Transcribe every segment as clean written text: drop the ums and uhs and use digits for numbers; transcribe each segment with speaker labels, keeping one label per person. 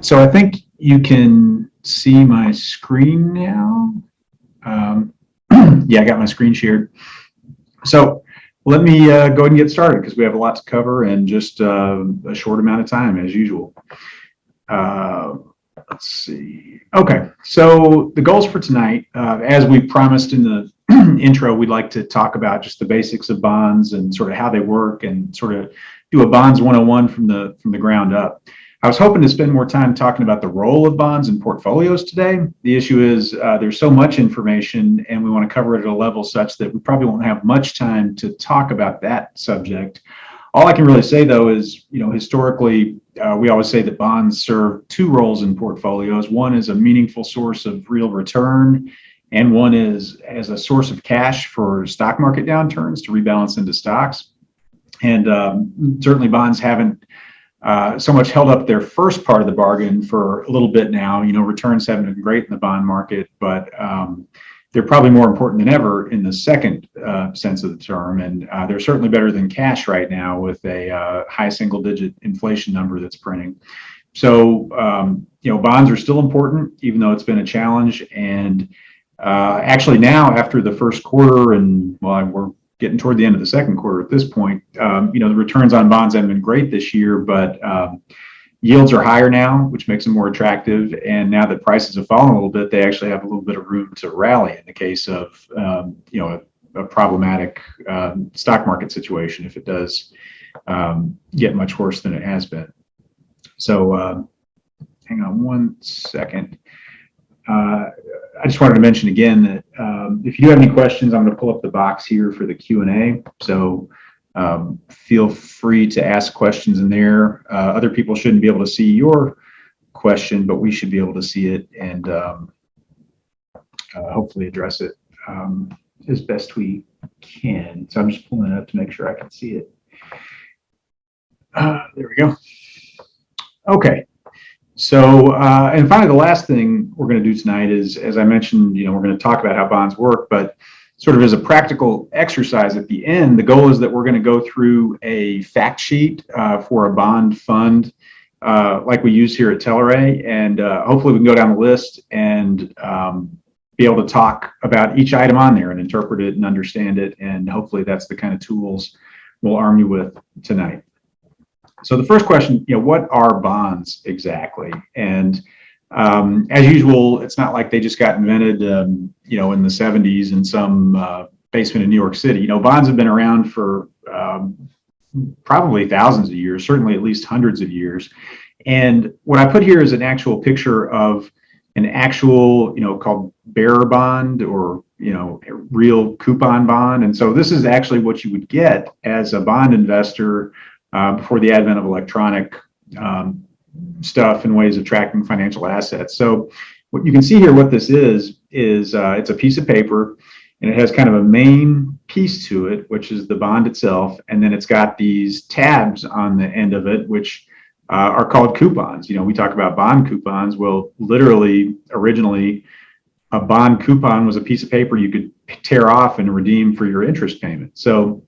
Speaker 1: So I think you can see my screen now. Yeah, I got my screen shared. So let me go ahead and get started because we have a lot to cover in just a short amount of time as usual. Let's see. Okay, so the goals for tonight, as we promised in the intro, we'd like to talk about just the basics of bonds and sort of how they work and sort of do a bonds 101 from the ground up. I was hoping to spend more time talking about the role of bonds in portfolios today. The issue is there's so much information and we want to cover it at a level such that we probably won't have much time to talk about that subject. All I can really say, though, is, historically, we always say that bonds serve two roles in portfolios. One is a meaningful source of real return, and one is as a source of cash for stock market downturns to rebalance into stocks. And certainly bonds haven't so much held up their first part of the bargain for a little bit now. Returns haven't been great in the bond market, but they're probably more important than ever in the second sense of the term. And they're certainly better than cash right now with a high single-digit inflation number that's printing. So, bonds are still important, even though it's been a challenge. And actually now, after the first quarter, and we're getting toward the end of the second quarter at this point, the returns on bonds haven't been great this year, but yields are higher now, which makes them more attractive. And now that prices have fallen a little bit, they actually have a little bit of room to rally in the case of, a problematic stock market situation if it does get much worse than it has been. So hang on one second. I just wanted to mention again that if you do have any questions, I'm going to pull up the box here for the Q&A. So feel free to ask questions in there. Other people shouldn't be able to see your question, but we should be able to see it and hopefully address it as best we can. So I'm just pulling it up to make sure I can see it. There we go. Okay. So, and finally, the last thing we're going to do tonight is, as I mentioned, we're going to talk about how bonds work, but sort of as a practical exercise at the end, the goal is that we're going to go through a fact sheet for a bond fund like we use here at Telarray, and hopefully we can go down the list and be able to talk about each item on there and interpret it and understand it, and hopefully that's the kind of tools we'll arm you with tonight. So the first question, what are bonds exactly? And as usual, it's not like they just got invented, in the 70s in some basement in New York City. Bonds have been around for probably thousands of years, certainly at least hundreds of years. And what I put here is an actual picture of an actual, called bearer bond or, real coupon bond. And so this is actually what you would get as a bond investor before the advent of electronic stuff and ways of tracking financial assets. So what you can see here, what this is it's a piece of paper, and it has kind of a main piece to it, which is the bond itself. And then it's got these tabs on the end of it, which are called coupons. We talk about bond coupons. Well, literally, originally, a bond coupon was a piece of paper you could tear off and redeem for your interest payment. So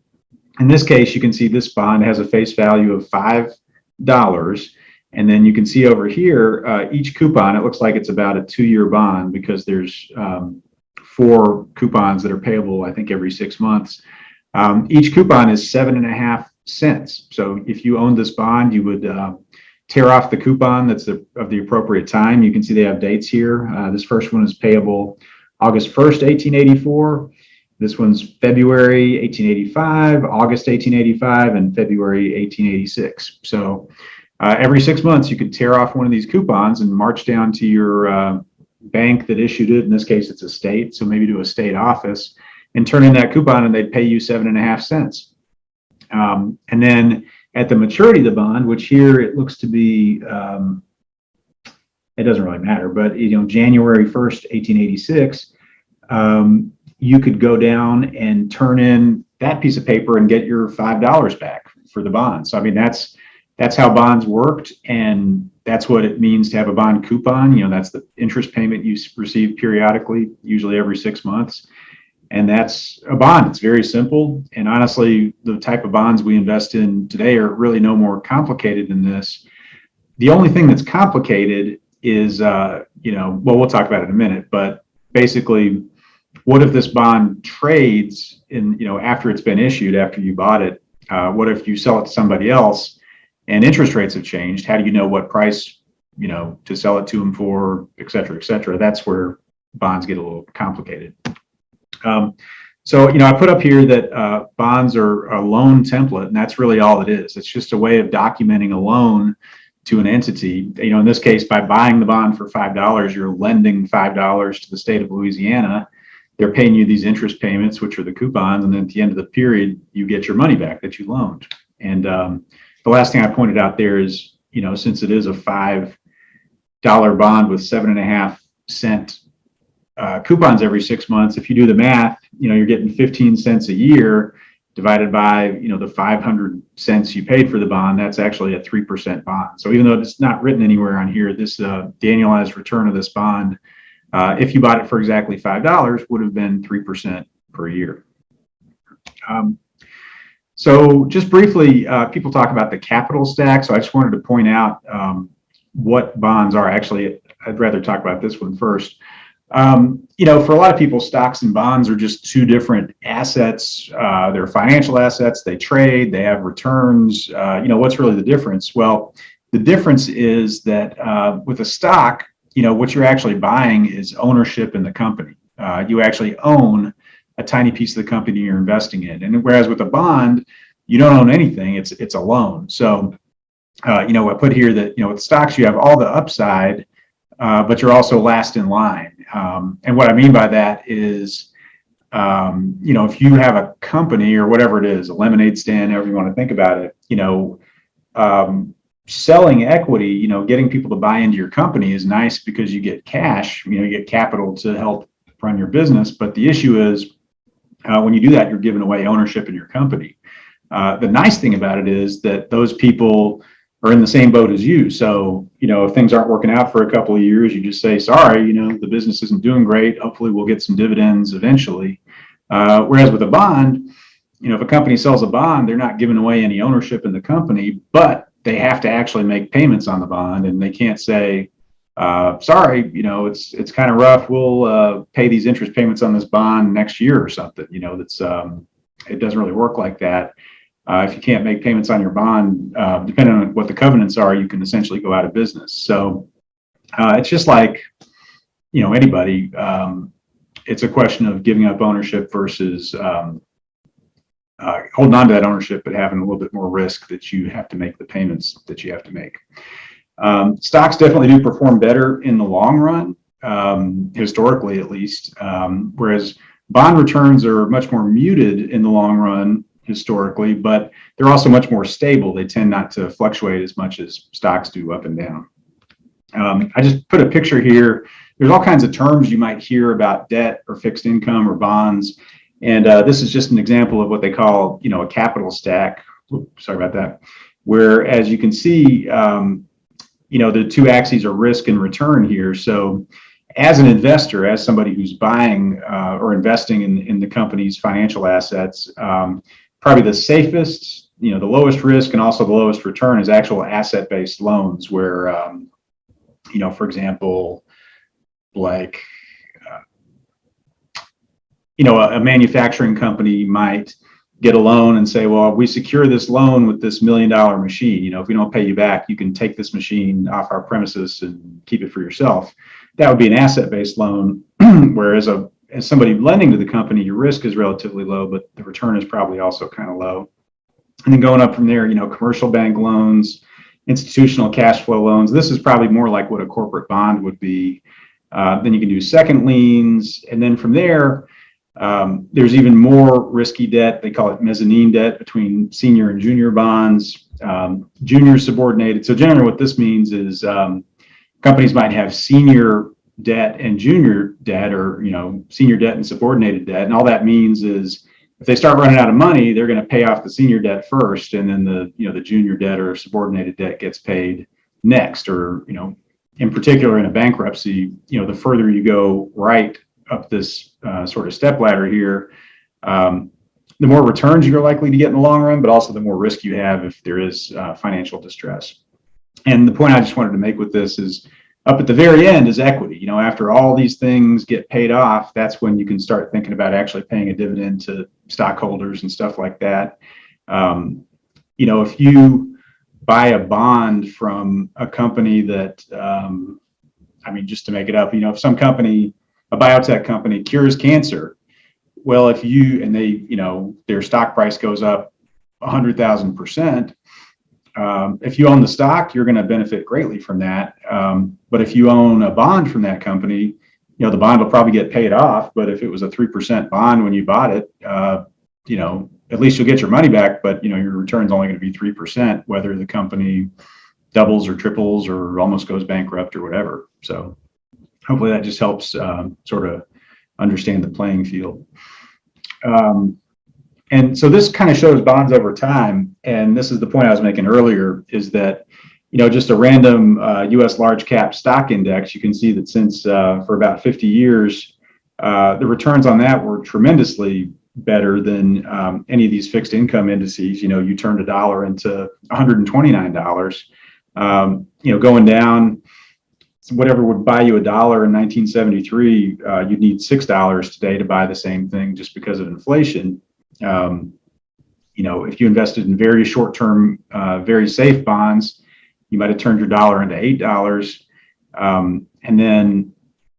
Speaker 1: in this case, you can see this bond has a face value of $5. And then you can see over here, each coupon, it looks like it's about a 2-year bond because there's 4 coupons that are payable, I think, every 6 months. Each coupon is 7.5 cents. So if you owned this bond, you would tear off the coupon that's of the appropriate time. You can see they have dates here. This first one is payable August 1st, 1884. This one's February 1885, August 1885, and February 1886. So every 6 months, you could tear off one of these coupons and march down to your bank that issued it. In this case, it's a state, so maybe to a state office, and turn in that coupon, and they'd pay you 7.5 cents. And then at the maturity of the bond, which here it looks to be, it doesn't really matter, but January 1st, 1886. You could go down and turn in that piece of paper and get your $5 back for the bond. So, I mean, that's how bonds worked, and that's what it means to have a bond coupon. That's the interest payment you receive periodically, usually every 6 months. And that's a bond. It's very simple. And honestly, the type of bonds we invest in today are really no more complicated than this. The only thing that's complicated is, well, we'll talk about it in a minute, but basically, what if this bond trades after it's been issued, after you bought it? What if you sell it to somebody else and interest rates have changed? How do you know what price, to sell it to them for, et cetera, et cetera? That's where bonds get a little complicated. So, I put up here that bonds are a loan template, and that's really all it is. It's just a way of documenting a loan to an entity. In this case, by buying the bond for $5, you're lending $5 to the state of Louisiana. They're paying you these interest payments, which are the coupons, and then at the end of the period, you get your money back that you loaned. And the last thing I pointed out there is, since it is a $5 bond with 7.5-cent coupons every 6 months, if you do the math, you're getting 15 cents a year divided by, the 500 cents you paid for the bond. That's actually a 3% bond. So even though it's not written anywhere on here, this the annualized return of this bond, if you bought it for exactly $5, would have been 3% per year. So just briefly, people talk about the capital stack. So I just wanted to point out what bonds are. Actually, I'd rather talk about this one first. For a lot of people, stocks and bonds are just two different assets. They're financial assets. They trade. They have returns. What's really the difference? Well, the difference is that with a stock, what you're actually buying is ownership in the company. You actually own a tiny piece of the company you're investing in. And whereas with a bond, you don't own anything. It's a loan. So, I put here that, with stocks, you have all the upside, but you're also last in line. And what I mean by that is, if you have a company or whatever it is, a lemonade stand, however you want to think about it, selling equity, getting people to buy into your company is nice because you get cash, you get capital to help run your business. But the issue is when you do that, you're giving away ownership in your company. The nice thing about it is that those people are in the same boat as you. So, if things aren't working out for a couple of years, you just say, sorry, the business isn't doing great. Hopefully we'll get some dividends eventually. Whereas with a bond, if a company sells a bond, they're not giving away any ownership in the company, but they have to actually make payments on the bond, and they can't say, sorry, it's kind of rough. We'll pay these interest payments on this bond next year or something. It doesn't really work like that. If you can't make payments on your bond, depending on what the covenants are, you can essentially go out of business. So it's just like, anybody. It's a question of giving up ownership versus holding on to that ownership, but having a little bit more risk that you have to make the payments that you have to make. Stocks definitely do perform better in the long run, historically at least, whereas bond returns are much more muted in the long run historically, but they're also much more stable. They tend not to fluctuate as much as stocks do up and down. I just put a picture here. There's all kinds of terms you might hear about debt or fixed income or bonds. And this is just an example of what they call, a capital stack. Oops, sorry about that. Where, as you can see, the two axes are risk and return here. So as an investor, as somebody who's buying or investing in the company's financial assets, probably the safest, the lowest risk and also the lowest return is actual asset-based loans where, for example, like, a manufacturing company might get a loan and say, well, we secure this loan with this $1 million machine. If we don't pay you back, you can take this machine off our premises and keep it for yourself. That would be an asset-based loan, whereas as somebody lending to the company, your risk is relatively low, but the return is probably also kind of low. And then going up from there, commercial bank loans, institutional cash flow loans. This is probably more like what a corporate bond would be. Then you can do second liens. And then from there, there's even more risky debt. They call it mezzanine debt between senior and junior bonds, junior subordinated. So generally what this means is companies might have senior debt and junior debt, or senior debt and subordinated debt. And all that means is if they start running out of money, they're going to pay off the senior debt first, and then the junior debt or subordinated debt gets paid next. Or in particular in a bankruptcy, the further you go right up this sort of step ladder here, the more returns you're likely to get in the long run, but also the more risk you have if there is financial distress. And the point I just wanted to make with this is up at the very end is equity. After all these things get paid off, that's when you can start thinking about actually paying a dividend to stockholders and stuff like that. If you buy a bond from a company that, just to make it up, if some company, a biotech company cures cancer, well, their stock price goes up 100,000%. If you own the stock, you're going to benefit greatly from that. But if you own a bond from that company, the bond will probably get paid off. But if it was a 3% bond when you bought it, at least you'll get your money back. But your return's only going to be 3%, whether the company doubles or triples or almost goes bankrupt or whatever. So hopefully that just helps sort of understand the playing field. And so this kind of shows bonds over time. And this is the point I was making earlier, is that, just a random US large cap stock index, you can see that since for about 50 years, the returns on that were tremendously better than any of these fixed income indices. You turned $1 into $129. Going down, whatever would buy you $1 in 1973, you'd need $6 today to buy the same thing just because of inflation. If you invested in very short-term, very safe bonds, you might have turned your $1 into $8. And then,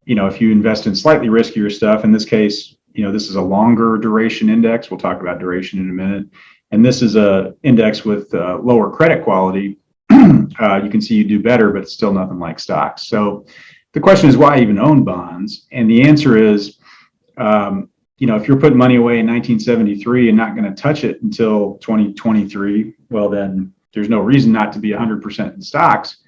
Speaker 1: if you invest in slightly riskier stuff, in this case, this is a longer duration index. We'll talk about duration in a minute. And this is a index with lower credit quality. You can see you do better, but it's still nothing like stocks. So the question is, why even own bonds? And the answer is, if you're putting money away in 1973 and not going to touch it until 2023, well, then there's no reason not to be 100% in stocks.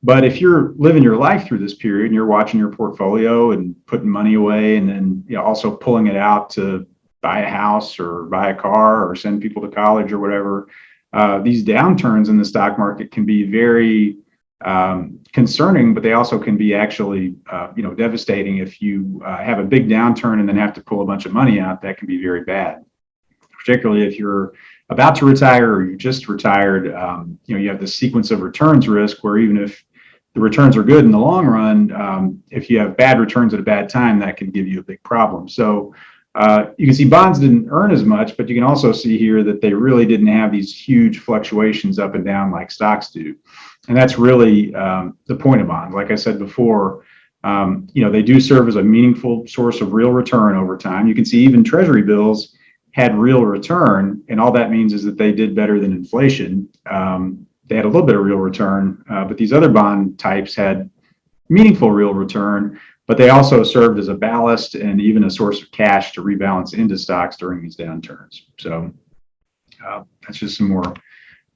Speaker 1: But if you're living your life through this period and you're watching your portfolio and putting money away and then also pulling it out to buy a house or buy a car or send people to college or whatever, these downturns in the stock market can be very concerning, but they also can be actually, devastating. If you have a big downturn and then have to pull a bunch of money out, that can be very bad. Particularly if you're about to retire or you just retired, you have this sequence of returns risk where even if the returns are good in the long run, if you have bad returns at a bad time, that can give you a big problem. So you can see bonds didn't earn as much, but you can also see here that they really didn't have these huge fluctuations up and down like stocks do. And that's really the point of bonds. Like I said before, they do serve as a meaningful source of real return over time. You can see even Treasury bills had real return, and all that means is that they did better than inflation. They had a little bit of real return, but these other bond types had meaningful real return, but they also served as a ballast and even a source of cash to rebalance into stocks during these downturns. So that's just some more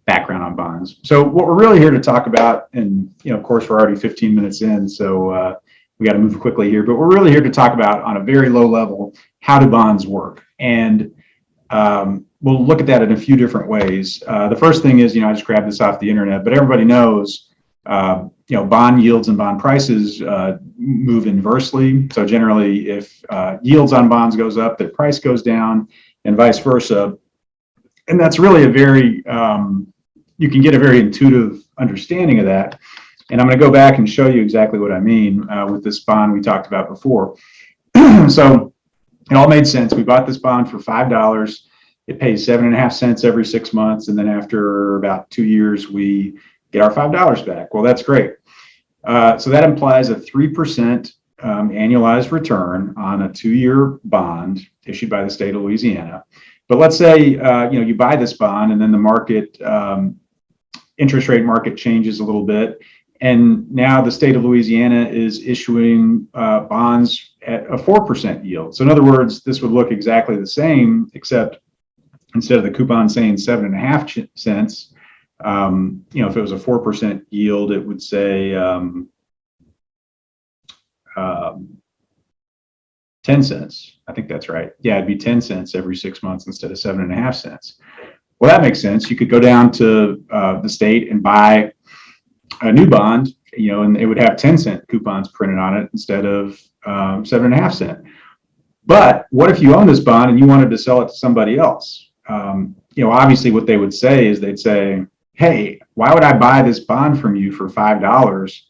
Speaker 1: background on bonds. So what we're really here to talk about, and of course we're already 15 minutes in, so we got to move quickly here, but we're really here to talk about on a very low level, how do bonds work? And we'll look at that in a few different ways. The first thing is, I just grabbed this off the internet, but everybody knows, bond yields and bond prices move inversely. So generally, if yields on bonds goes up, their price goes down, and vice versa. And that's really a very, you can get a very intuitive understanding of that. And I'm going to go back and show you exactly what I mean with this bond we talked about before. So it all made sense. We bought this bond for $5. It pays 7.5 cents every 6 months. And then after about 2 years, we get our $5 back. Well, that's great. So that implies a 3% annualized return on a 2-year bond issued by the state of Louisiana. But let's say, you buy this bond and then the market, interest rate market changes a little bit. And now the state of Louisiana is issuing bonds at a 4% yield. So in other words, this would look exactly the same, except instead of the coupon saying 7.5 cents, if it was a 4% yield, it would say 10 cents. I think that's right. Yeah, it'd be 10 cents every 6 months instead of 7.5 cents. Well, that makes sense. You could go down to the state and buy a new bond, and it would have 10-cent coupons printed on it instead of 7.5 cent. But what if you own this bond and you wanted to sell it to somebody else? Obviously what they would say is they'd say, hey, why would I buy this bond from you for $5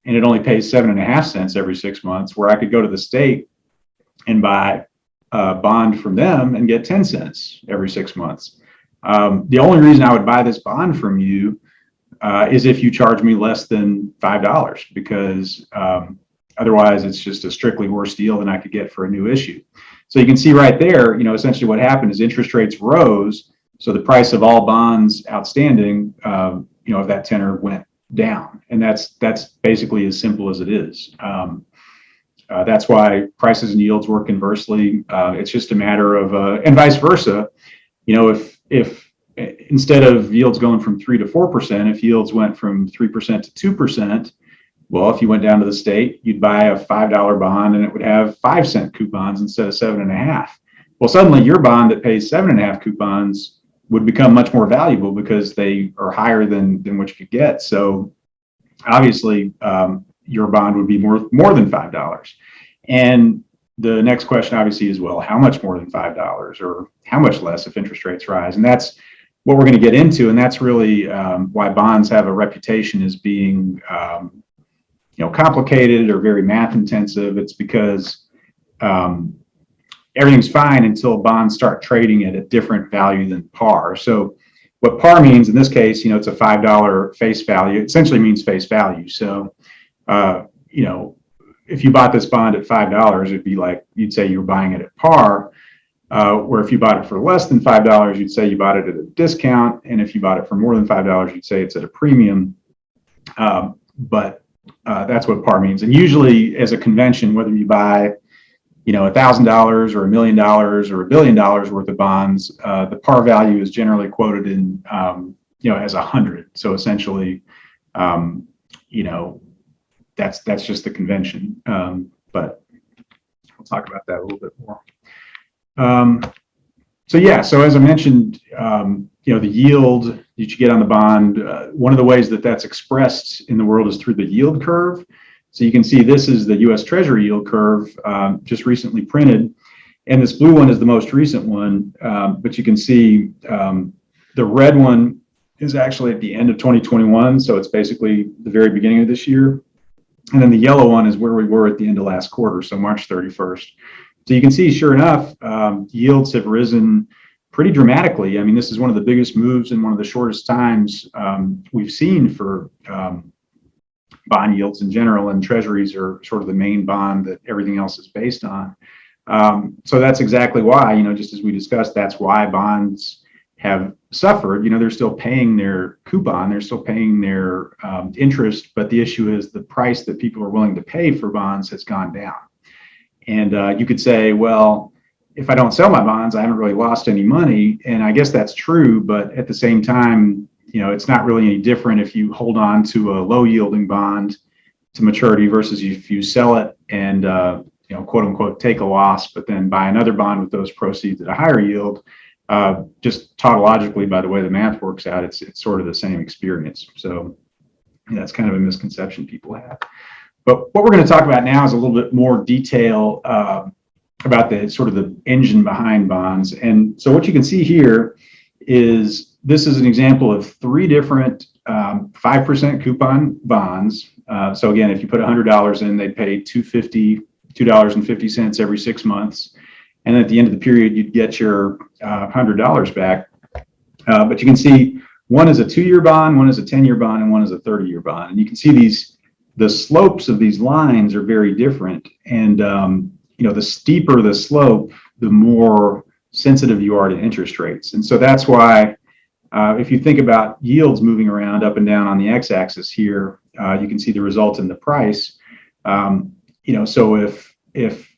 Speaker 1: and it only pays 7.5 cents every 6 months, where I could go to the state and buy a bond from them and get 10 cents every 6 months. The only reason I would buy this bond from you is if you charge me less than $5, because otherwise it's just a strictly worse deal than I could get for a new issue. So you can see right there, essentially what happened is interest rates rose, so the price of all bonds outstanding, of that tenor went down, and that's basically as simple as it is. That's why prices and yields work inversely. It's just a matter of, and vice versa. If instead of yields going from 3 to 4%, if yields went from 3% to 2%, well, if you went down to the state, you'd buy a $5 bond and it would have 5-cent coupons instead of 7.5. Well, suddenly your bond that pays 7.5 coupons would become much more valuable because they are higher than what you could get. So obviously, your bond would be more than $5. And the next question obviously is, well, how much more than $5, or how much less if interest rates rise? And that's what we're going to get into. And that's really why bonds have a reputation as being complicated or very math intensive. It's because everything's fine until bonds start trading at a different value than par. So what par means in this case, it's a $5 face value. It essentially means face value. So, if you bought this bond at $5, it'd be like you'd say you're buying it at par. Where if you bought it for less than $5, you'd say you bought it at a discount. And if you bought it for more than $5, you'd say it's at a premium. But that's what par means. And usually, as a convention, whether you buy, $1,000 or $1 million or $1 billion worth of bonds, the par value is generally quoted in, as 100. So essentially, that's just the convention. But we'll talk about that a little bit more. So as I mentioned, the yield that you get on the bond, one of the ways that that's expressed in the world is through the yield curve. So you can see this is the U.S. Treasury yield curve, just recently printed. And this blue one is the most recent one. But you can see the red one is actually at the end of 2021. So it's basically the very beginning of this year. And then the yellow one is where we were at the end of last quarter, so March 31st. So you can see, sure enough, yields have risen pretty dramatically. I mean, this is one of the biggest moves in one of the shortest times we've seen for bond yields in general, and treasuries are sort of the main bond that everything else is based on. So that's exactly why, just as we discussed, that's why bonds have suffered. They're still paying their coupon, they're still paying their interest, but the issue is the price that people are willing to pay for bonds has gone down. And you could say, well, if I don't sell my bonds, I haven't really lost any money. And I guess that's true, but at the same time, it's not really any different if you hold on to a low yielding bond to maturity versus if you sell it and, quote unquote, take a loss, but then buy another bond with those proceeds at a higher yield. Just tautologically, by the way the math works out, it's sort of the same experience. So that's kind of a misconception people have. But what we're going to talk about now is a little bit more detail about the sort of the engine behind bonds. And so what you can see here is this is an example of 3 different 5% coupon bonds. So again, if you put $100 in, they pay $2.50 every 6 months. And at the end of the period, you'd get your $100 back. But you can see one is a 2-year bond, one is a 10-year bond, and one is a 30-year bond. And you can see the slopes of these lines are very different. And the steeper the slope, the more sensitive you are to interest rates. And so that's why if you think about yields moving around up and down on the x-axis here, you can see the result in the price. So if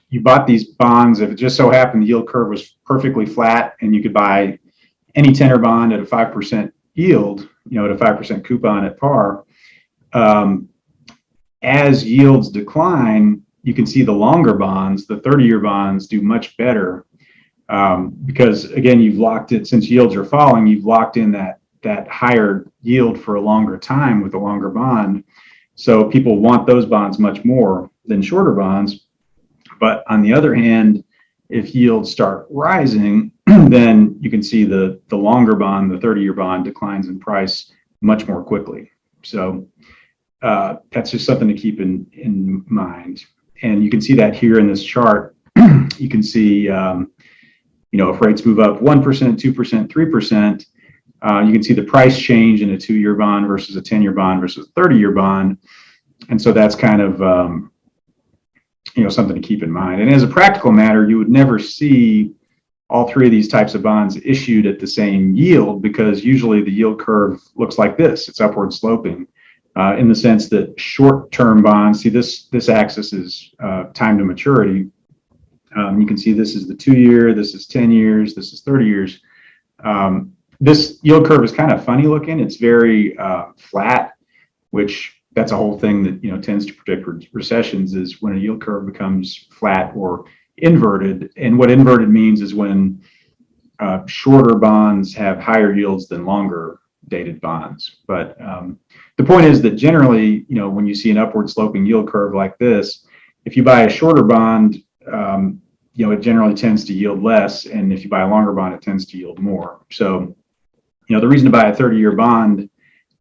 Speaker 1: you bought these bonds, if it just so happened the yield curve was perfectly flat and you could buy any tenor bond at a 5% yield, at a 5% coupon at par, as yields decline, you can see the longer bonds, the 30-year bonds, do much better because, again, you've locked it, since yields are falling, you've locked in that higher yield for a longer time with a longer bond. So people want those bonds much more than shorter bonds. But on the other hand, if yields start rising, then you can see the longer bond, the 30-year bond, declines in price much more quickly. So that's just something to keep in mind. And you can see that here in this chart. You can see, if rates move up 1%, 2%, 3%, you can see the price change in a 2-year bond versus a 10-year bond versus a 30-year bond. And so that's kind of, something to keep in mind. And as a practical matter, you would never see all three of these types of bonds issued at the same yield, because usually the yield curve looks like this. It's upward sloping in the sense that short-term bonds, see this axis is time to maturity. You can see this is the 2-year, this is 10 years, this is 30 years. This yield curve is kind of funny looking. It's very flat, which that's a whole thing that tends to predict recessions, is when a yield curve becomes flat or inverted. And what inverted means is when shorter bonds have higher yields than longer dated bonds. But the point is that generally, when you see an upward sloping yield curve like this, if you buy a shorter bond, it generally tends to yield less, and if you buy a longer bond, it tends to yield more. So, the reason to buy a 30-year bond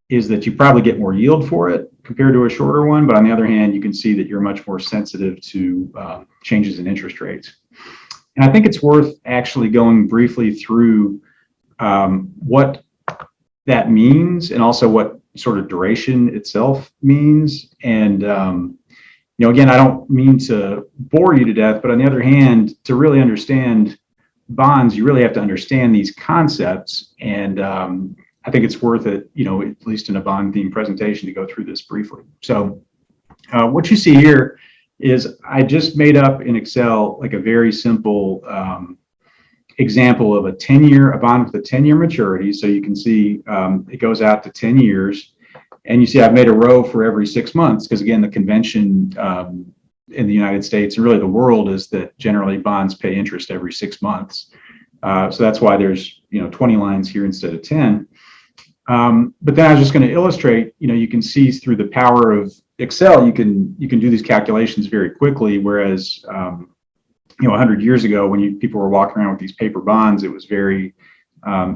Speaker 1: is that you probably get more yield for it compared to a shorter one. But on the other hand, you can see that you're much more sensitive to changes in interest rates. And I think it's worth actually going briefly through what that means, and also what sort of duration itself means. And, again, I don't mean to bore you to death, but on the other hand, to really understand bonds, you really have to understand these concepts. And I think it's worth it, at least in a bond theme presentation, to go through this briefly. So what you see here is I just made up in Excel like a very simple example of a bond with a 10-year maturity. So you can see it goes out to 10 years. And you see I've made a row for every 6 months, because again, the convention in the United States and really the world is that generally bonds pay interest every 6 months. So that's why there's 20 lines here instead of 10. But then I was just going to illustrate, you can see through the power of Excel, you can do these calculations very quickly. Whereas 100 years ago, when people were walking around with these paper bonds, it was very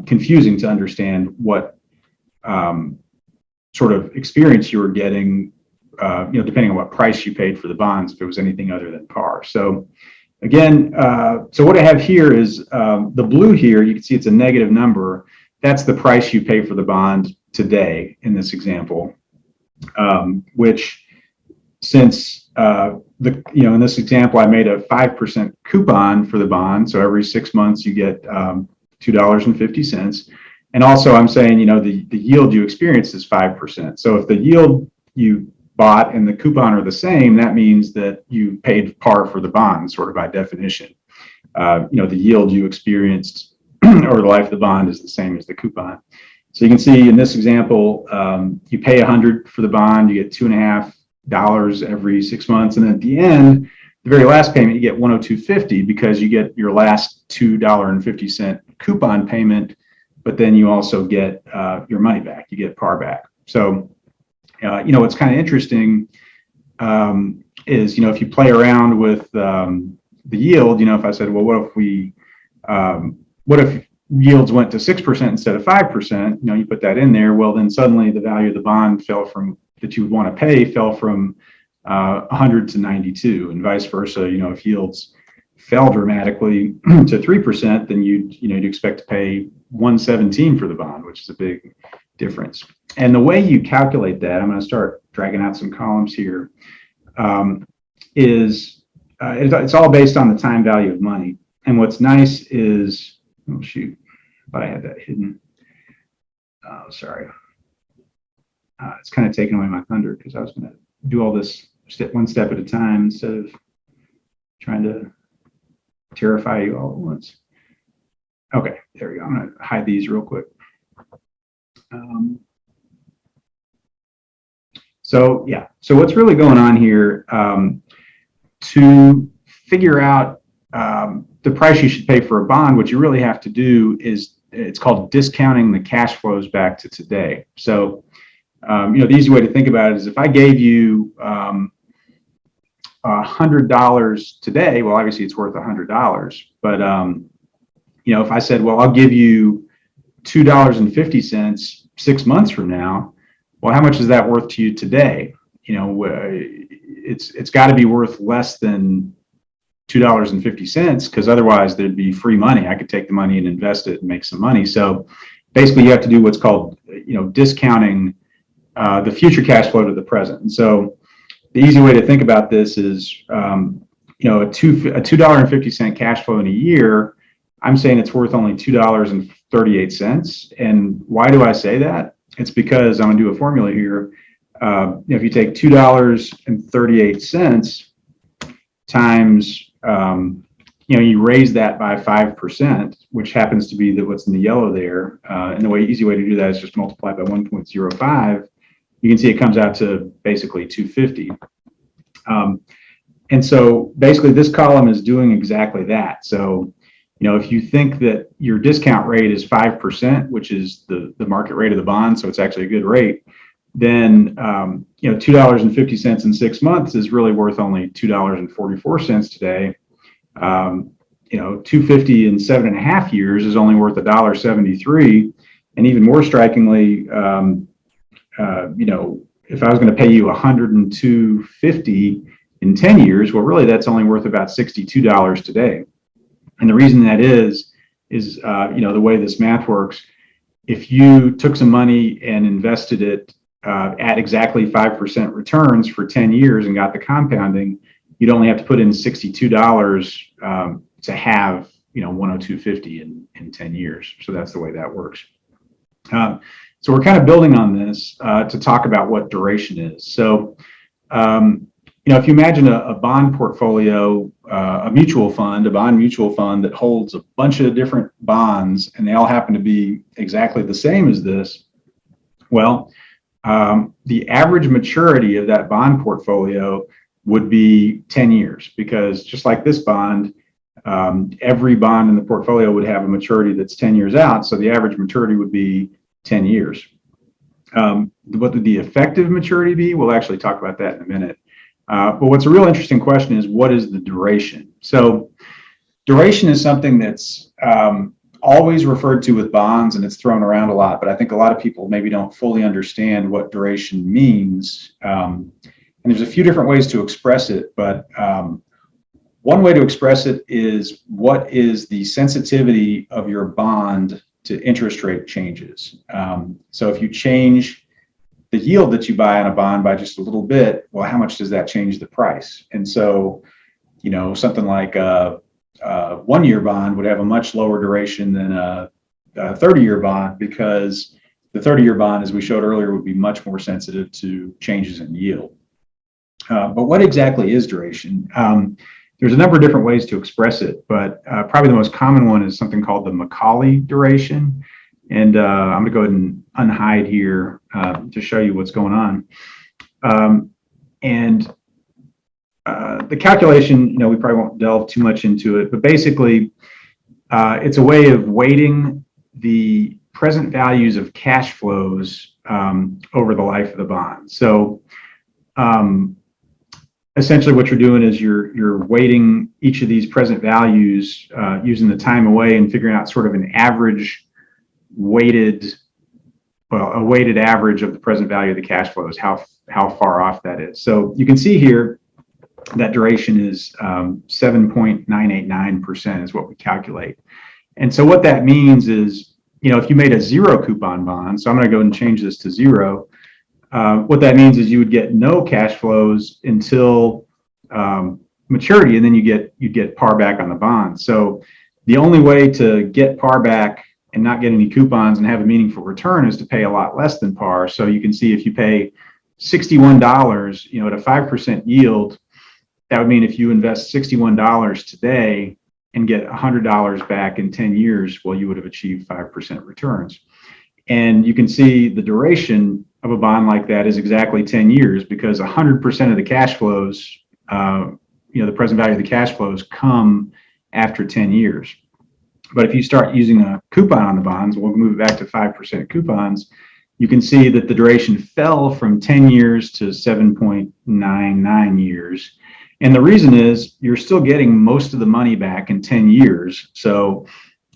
Speaker 1: confusing to understand what sort of experience you were getting, depending on what price you paid for the bonds, if it was anything other than par. So again, so what I have here is the blue here, you can see it's a negative number. That's the price you pay for the bond today in this example, which since in this example, I made a 5% coupon for the bond. So every 6 months you get $2.50. And also I'm saying, the yield you experience is 5%. So if the yield you bought and the coupon are the same, that means that you paid par for the bond, sort of by definition. The yield you experienced over the life of the bond is the same as the coupon. So you can see in this example, you pay $100 for the bond, you get $2.50 every 6 months. And then at the end, the very last payment, you get $102.50 because you get your last $2.50 coupon payment, but then you also get your money back, you get par back. So, what's kind of interesting is, if you play around with the yield, if I said, well, what if yields went to 6% instead of 5%, you put that in there, well, then suddenly the value of the bond that you would want to pay fell from 100 to 92, and vice versa. If yields fell dramatically to 3%, then you'd expect to pay 117 for the bond, which is a big difference. And the way you calculate that, I'm going to start dragging out some columns here, is it's all based on the time value of money. And what's nice is, oh shoot, I thought I had that hidden. Oh, sorry. It's kind of taking away my thunder, because I was going to do all this one step at a time instead of trying to terrify you all at once. Okay, there we go. I'm going to hide these real quick. So what's really going on here, to figure out the price you should pay for a bond, what you really have to do is, it's called discounting the cash flows back to today. So, the easy way to think about it is, if I gave you $100 today, well, obviously it's worth $100. But if I said, well, I'll give you $2.50 6 months from now, well, how much is that worth to you today? It's got to be worth less than $2.50, because otherwise there'd be free money. I could take the money and invest it and make some money. So basically, you have to do what's called discounting the future cash flow to the present. And so the easy way to think about this is a $2.50 cash flow in a year. I'm saying it's worth only $2.38. And why do I say that? It's because I'm going to do a formula here. If you take $2.38 times, you raise that by 5%, which happens to be what's in the yellow there. And the easy way to do that is just multiply by 1.05. You can see it comes out to basically 250. And so basically this column is doing exactly that. So, if you think that your discount rate is 5%, which is the market rate of the bond, so it's actually a good rate, then $2.50 in 6 months is really worth only $2.44 today. $2.50 in 7.5 years is only worth $1.73. And even more strikingly, if I was going to pay you $102.50 in 10 years, well, really that's only worth about $62 today. And the reason that is the way this math works. If you took some money and invested it at exactly 5% returns for 10 years and got the compounding, you'd only have to put in $62 to have $102.50 in 10 years. So that's the way that works. So we're kind of building on this to talk about what duration is. So if you imagine a bond portfolio, a bond mutual fund that holds a bunch of different bonds, and they all happen to be exactly the same as this, well, the average maturity of that bond portfolio would be 10 years, because just like this bond, every bond in the portfolio would have a maturity that's 10 years out. So the average maturity would be 10 years. What would the effective maturity be? We'll actually talk about that in a minute. But what's a real interesting question is, what is the duration? So duration is something that's always referred to with bonds, and it's thrown around a lot, but I think a lot of people maybe don't fully understand what duration means. And there's a few different ways to express it, but one way to express it is, what is the sensitivity of your bond to interest rate changes? So if you change the yield that you buy on a bond by just a little bit, well, how much does that change the price? And so, something like a 1-year bond would have a much lower duration than a 30-year bond, because the 30-year bond, as we showed earlier, would be much more sensitive to changes in yield. But what exactly is duration? There's a number of different ways to express it, but probably the most common one is something called the Macaulay duration. And I'm going to go ahead and unhide here to show you what's going on. The calculation, we probably won't delve too much into it, but basically it's a way of weighting the present values of cash flows over the life of the bond. So essentially what you're doing is you're weighting each of these present values using the time away and figuring out sort of an average a weighted average of the present value of the cash flows, how far off that is. So you can see here that duration is 7.989% is what we calculate. And so what that means is, if you made a 0 coupon bond, so I'm going to go and change this to 0. What that means is you would get no cash flows until maturity, and then you get par back on the bond. So the only way to get par back and not get any coupons and have a meaningful return is to pay a lot less than par. So you can see if you pay $61, at a 5% yield, that would mean if you invest $61 today and get $100 back in 10 years, well, you would have achieved 5% returns. And you can see the duration of a bond like that is exactly 10 years, because 100% of the cash flows, the present value of the cash flows come after 10 years. But if you start using a coupon on the bonds, we'll move it back to 5% coupons, you can see that the duration fell from 10 years to 7.99 years. And the reason is you're still getting most of the money back in 10 years. So,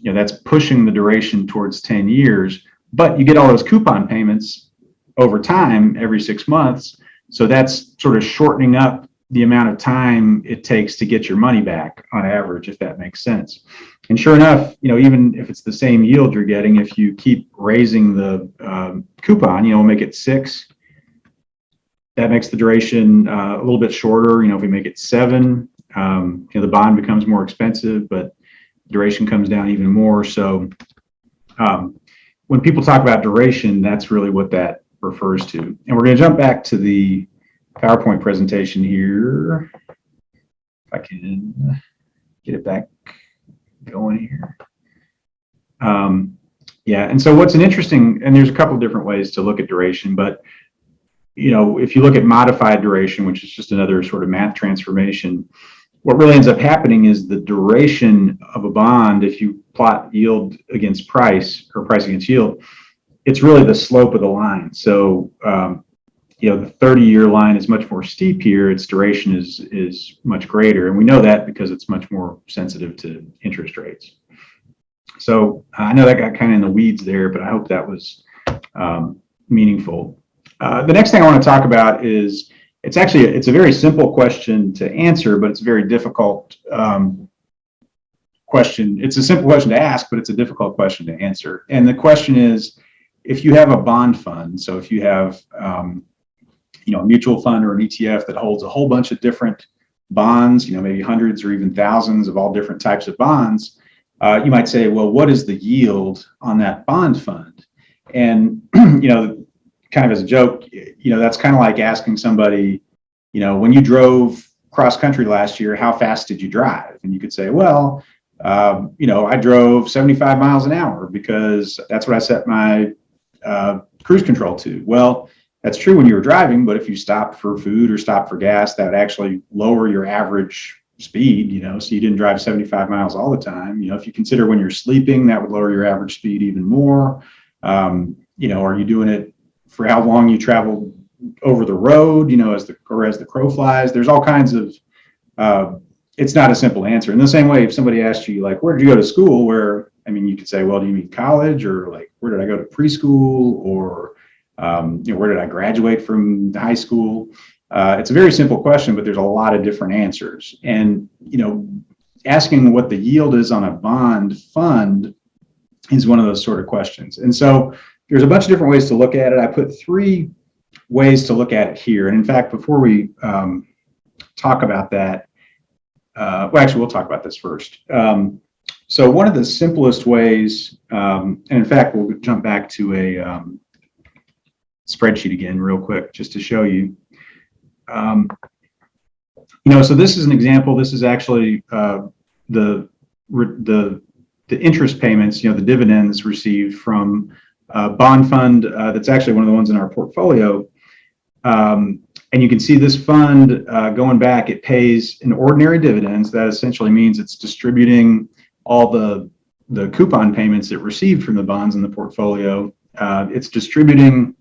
Speaker 1: that's pushing the duration towards 10 years, but you get all those coupon payments over time every 6 months. So that's sort of shortening up the amount of time it takes to get your money back on average, if that makes sense. And sure enough, even if it's the same yield you're getting, if you keep raising the coupon, make it 6, that makes the duration a little bit shorter. If we make it 7, the bond becomes more expensive, but duration comes down even more. So when people talk about duration, that's really what that refers to. And we're going to jump back to the PowerPoint presentation here. If I can get it back going here. Yeah, and so what's an interesting, and there's a couple of different ways to look at duration, but if you look at modified duration, which is just another sort of math transformation, what really ends up happening is the duration of a bond, if you plot yield against price or price against yield, it's really the slope of the line. So, the 30-year line is much more steep here. Its duration is much greater. And we know that because it's much more sensitive to interest rates. So I know that got kind of in the weeds there, but I hope that was meaningful. The next thing I want to talk about is, it's a very simple question to answer, but it's a very difficult question. It's a simple question to ask, but it's a difficult question to answer. And the question is, if you have a bond fund, so if you have a mutual fund or an ETF that holds a whole bunch of different bonds, maybe hundreds or even thousands of all different types of bonds, you might say, well, what is the yield on that bond fund? And, kind of as a joke, that's kind of like asking somebody, when you drove cross country last year, how fast did you drive? And you could say, well, I drove 75 miles an hour because that's what I set my cruise control to. Well, that's true when you were driving, but if you stopped for food or stopped for gas, that would actually lower your average speed, so you didn't drive 75 miles all the time. If you consider when you're sleeping, that would lower your average speed even more. Are you doing it for how long you travel over the road, as the crow flies? There's all kinds of, it's not a simple answer. In the same way, if somebody asked you, like, where did you go to school? You could say, well, do you mean college? Or like, where did I go to preschool? Or, where did I graduate from high school? It's a very simple question, but there's a lot of different answers. And, asking what the yield is on a bond fund is one of those sort of questions. And so there's a bunch of different ways to look at it. I put 3 ways to look at it here. And in fact, before we talk about that, we'll talk about this first. So one of the simplest ways, and in fact, we'll jump back to a spreadsheet again real quick, just to show you. So this is an example. This is actually the interest payments, the dividends received from a bond fund that's actually one of the ones in our portfolio. And you can see this fund going back, it pays an ordinary dividends. That essentially means it's distributing all the coupon payments it received from the bonds in the portfolio. It's distributing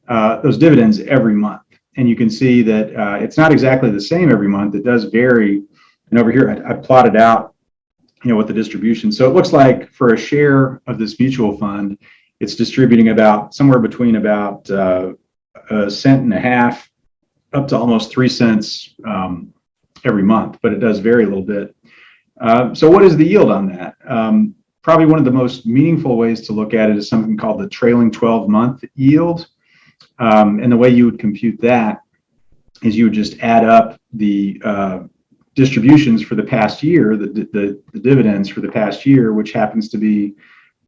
Speaker 1: those dividends every month. And you can see that it's not exactly the same every month. It does vary. And over here, I plotted out, what the distribution. So it looks like for a share of this mutual fund, it's distributing somewhere between about 1.50 cents up to almost 3 cents every month, but it does vary a little bit. So what is the yield on that? Probably one of the most meaningful ways to look at it is something called the trailing 12-month yield. And the way you would compute that is you would just add up the distributions for the past year, the dividends for the past year, which happens to be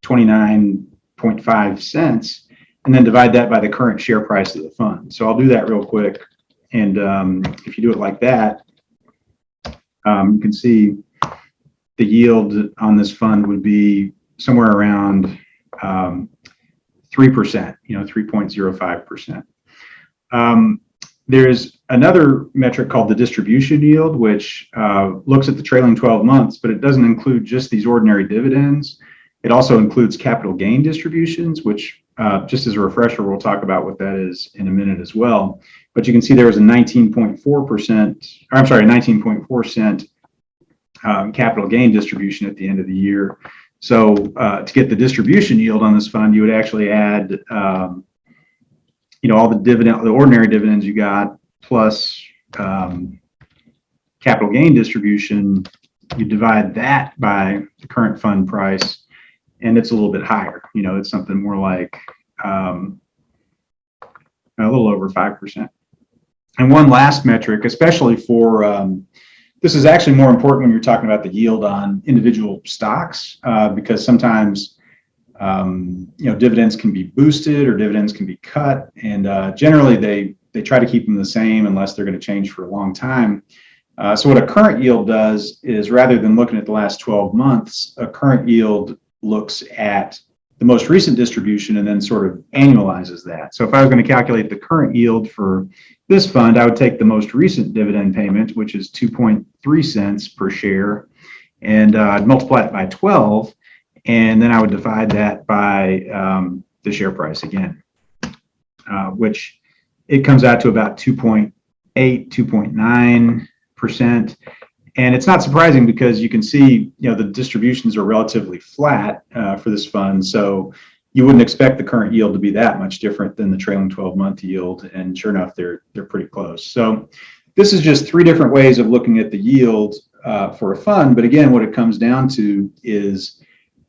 Speaker 1: 29.5 cents, and then divide that by the current share price of the fund. So I'll do that real quick. And if you do it like that, you can see the yield on this fund would be somewhere around 3%, 3.05%. There's another metric called the distribution yield, which looks at the trailing 12 months, but it doesn't include just these ordinary dividends. It also includes capital gain distributions, which just as a refresher, we'll talk about what that is in a minute as well. But you can see there was a 19.4 cent capital gain distribution at the end of the year. So to get the distribution yield on this fund, you would actually add, all the ordinary dividends you got plus capital gain distribution. You divide that by the current fund price, and it's a little bit higher. It's something more like a little over 5%. And one last metric, especially for this is actually more important when you're talking about the yield on individual stocks, because sometimes dividends can be boosted or dividends can be cut, and generally they try to keep them the same unless they're going to change for a long time. So what a current yield does is, rather than looking at the last 12 months, a current yield looks at the most recent distribution and then sort of annualizes that. So if I was going to calculate the current yield for this fund, I would take the most recent dividend payment, which is 2.3 cents per share, and I'd multiply it by 12, and then I would divide that by the share price again, which it comes out to about 2.8, 2.9%. And it's not surprising because you can see, the distributions are relatively flat for this fund. So you wouldn't expect the current yield to be that much different than the trailing 12-month yield. And sure enough, they're pretty close. So this is just three different ways of looking at the yield for a fund. But again, what it comes down to is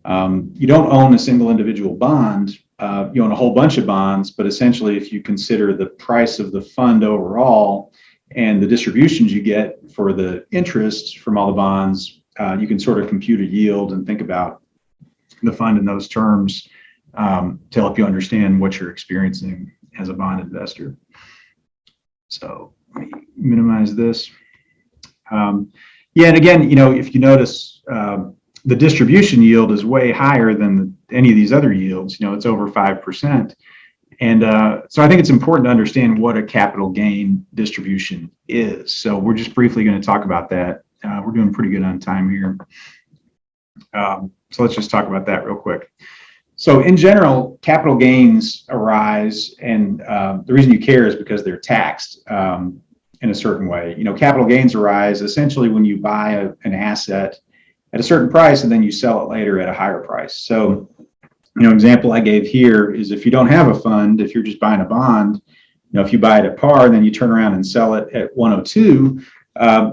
Speaker 1: you don't own a single individual bond. You own a whole bunch of bonds. But essentially, if you consider the price of the fund overall and the distributions you get for the interest from all the bonds, you can sort of compute a yield and think about the fund in those terms to help you understand what you're experiencing as a bond investor. So let me minimize this. And again, if you notice, the distribution yield is way higher than any of these other yields. It's over 5%. And so I think it's important to understand what a capital gain distribution is. So we're just briefly going to talk about that. We're doing pretty good on time here. So let's just talk about that real quick. So in general, capital gains arise, and the reason you care is because they're taxed in a certain way. Capital gains arise essentially when you buy an asset at a certain price and then you sell it later at a higher price. So example I gave here is, if you don't have a fund, if you're just buying a bond, if you buy it at par and then you turn around and sell it at 102,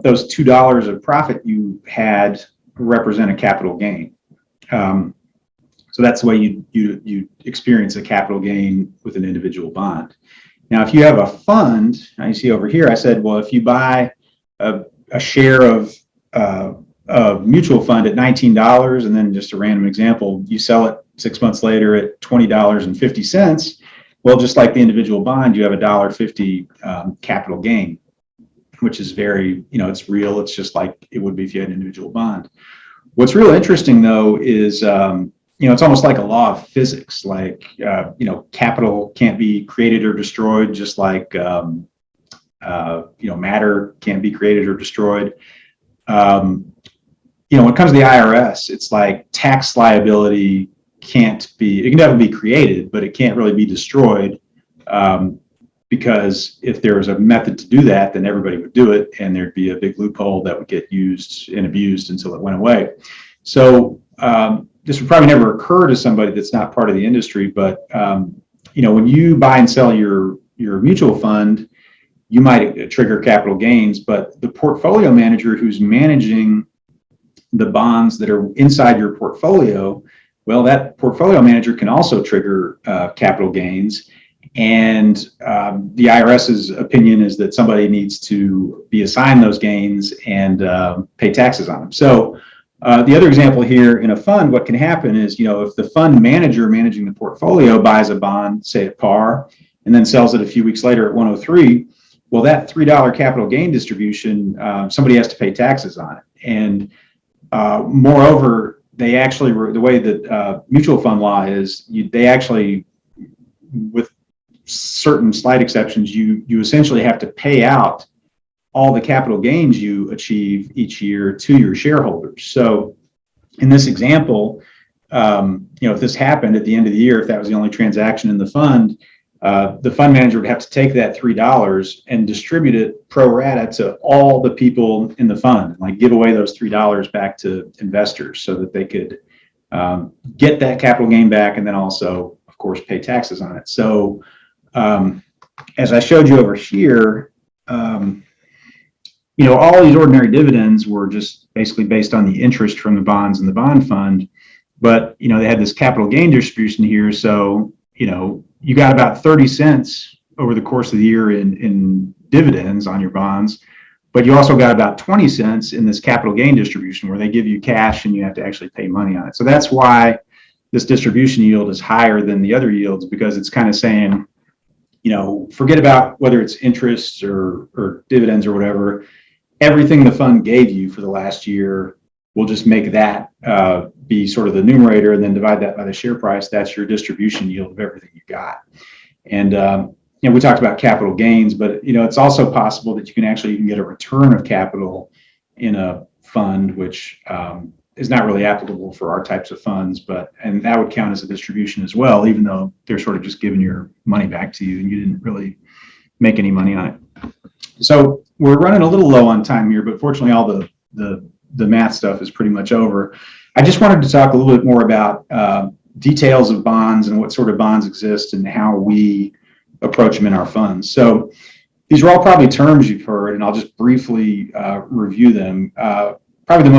Speaker 1: those $2 of profit you had represent a capital gain. So that's the way you experience a capital gain with an individual bond. Now, if you have a fund, now you see over here, I said, well, if you buy a share of a mutual fund at $19, and then, just a random example, you sell it 6 months later at $20.50. Well, just like the individual bond, you have a $1.50 capital gain, which is very, it's real. It's just like it would be if you had an individual bond. What's real interesting, though, is it's almost like a law of physics. Like capital can't be created or destroyed, just like matter can't be created or destroyed. When it comes to the IRS, it's like tax liability it can never be created, but it can't really be destroyed, because if there was a method to do that, then everybody would do it, and there'd be a big loophole that would get used and abused until it went away. So this would probably never occur to somebody that's not part of the industry, but when you buy and sell your mutual fund, you might trigger capital gains, but the portfolio manager who's managing the bonds that are inside your portfolio, well, that portfolio manager can also trigger capital gains. And the IRS's opinion is that somebody needs to be assigned those gains and pay taxes on them. So the other example here, in a fund, what can happen is, if the fund manager managing the portfolio buys a bond, say at par, and then sells it a few weeks later at 103, well, that $3 capital gain distribution, somebody has to pay taxes on it. And moreover, they actually, the way that mutual fund law is, they actually, with certain slight exceptions, you essentially have to pay out all the capital gains you achieve each year to your shareholders. So in this example, if this happened at the end of the year, if that was the only transaction in the fund manager would have to take that $3 and distribute it pro rata to all the people in the fund, like give away those $3 back to investors so that they could get that capital gain back, and then also, of course, pay taxes on it. So as I showed you over here, all these ordinary dividends were just basically based on the interest from the bonds in the bond fund. But, they had this capital gain distribution here. So, you got about 30 cents over the course of the year in dividends on your bonds, but you also got about 20 cents in this capital gain distribution where they give you cash and you have to actually pay money on it. So that's why this distribution yield is higher than the other yields, because it's kind of saying, forget about whether it's interest or dividends or whatever. Everything the fund gave you for the last year, we'll just make that be sort of the numerator and then divide that by the share price. That's your distribution yield of everything you got. And we talked about capital gains, but it's also possible that you can actually even get a return of capital in a fund, which is not really applicable for our types of funds, and that would count as a distribution as well, even though they're sort of just giving your money back to you and you didn't really make any money on it. So we're running a little low on time here, but fortunately all the math stuff is pretty much over. I just wanted to talk a little bit more about details of bonds and what sort of bonds exist and how we approach them in our funds. So these are all probably terms you've heard, and I'll just briefly review them. Probably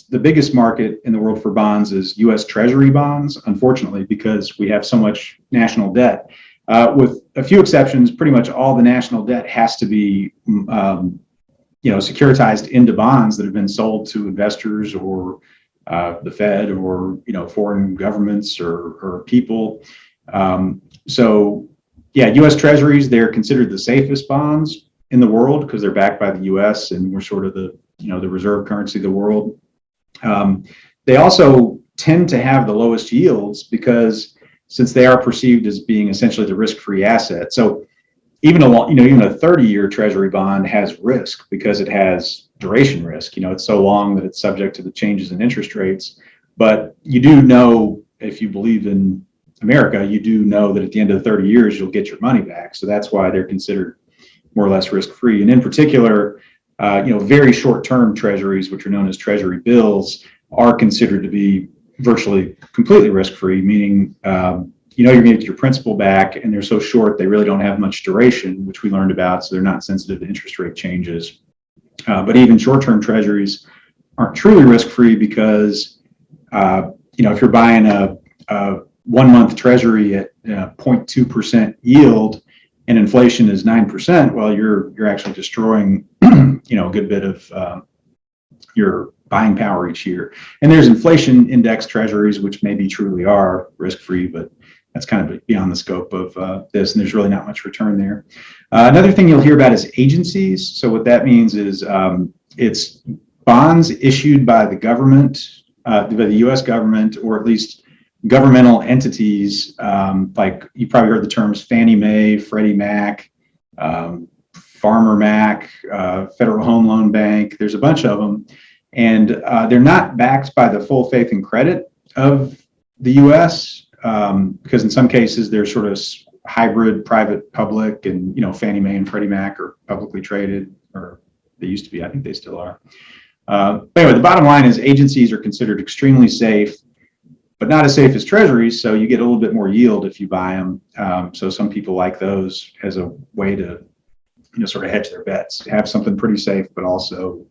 Speaker 1: the biggest market in the world for bonds is U.S. Treasury bonds, unfortunately, because we have so much national debt. With a few exceptions, pretty much all the national debt has to be securitized into bonds that have been sold to investors or the Fed or foreign governments or people. So U.S. Treasuries, they're considered the safest bonds in the world because they're backed by the U.S. and we're sort of the reserve currency of the world. They also tend to have the lowest yields because since they are perceived as being essentially the risk-free asset. So even a 30-year Treasury bond has risk because it has duration risk. It's so long that it's subject to the changes in interest rates. But you do know, if you believe in America, you do know that at the end of the 30 years, you'll get your money back. So that's why they're considered more or less risk-free. And in particular, very short-term treasuries, which are known as treasury bills, are considered to be virtually completely risk-free, meaning you're going to get your principal back, and they're so short they really don't have much duration, which we learned about, so they're not sensitive to interest rate changes. But even short-term treasuries aren't truly risk-free because if you're buying a 1 month treasury at 0.2% yield and inflation is 9%, well, you're actually destroying a good bit of your buying power each year. And there's inflation index treasuries, which maybe truly are risk-free, but that's kind of beyond the scope of this, and there's really not much return there. Another thing you'll hear about is agencies. So what that means is it's bonds issued by the government, by the U.S. government, or at least governmental entities, like you probably heard the terms Fannie Mae, Freddie Mac, Farmer Mac, Federal Home Loan Bank. There's a bunch of them. And they're not backed by the full faith and credit of the U.S. Because in some cases they're sort of hybrid private public, and Fannie Mae and Freddie Mac are publicly traded, or they used to be. I think they still are. But anyway, the bottom line is agencies are considered extremely safe, but not as safe as treasuries. So you get a little bit more yield if you buy them. So some people like those as a way to sort of hedge their bets, have something pretty safe, but also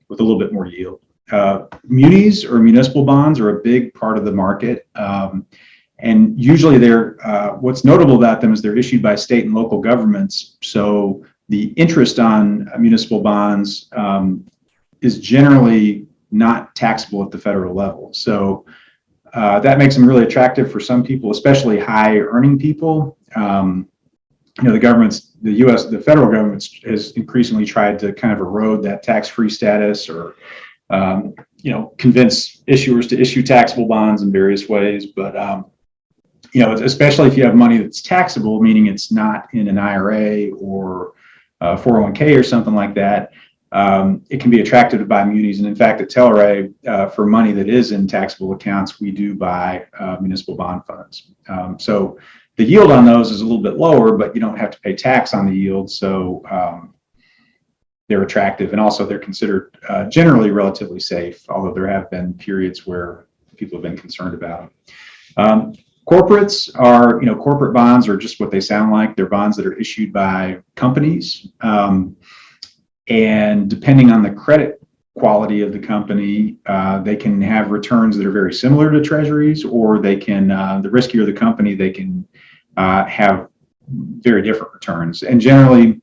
Speaker 1: with a little bit more yield. Munis or municipal bonds are a big part of the market. And usually what's notable about them is they're issued by state and local governments. So the interest on municipal bonds is generally not taxable at the federal level. So that makes them really attractive for some people, especially high earning people. The federal government has increasingly tried to kind of erode that tax-free status, or convince issuers to issue taxable bonds in various ways. But especially if you have money that's taxable, meaning it's not in an IRA or 401k or something like that, it can be attractive to buy munis. And in fact, at Telarray, for money that is in taxable accounts, we do buy municipal bond funds. So the yield on those is a little bit lower, but you don't have to pay tax on the yield. So they're attractive, and also they're considered generally relatively safe, although there have been periods where people have been concerned about them. Corporates are, corporate bonds are just what they sound like. They're bonds that are issued by companies. And depending on the credit quality of the company, they can have returns that are very similar to treasuries, or they can, the riskier the company, they can have very different returns. And generally,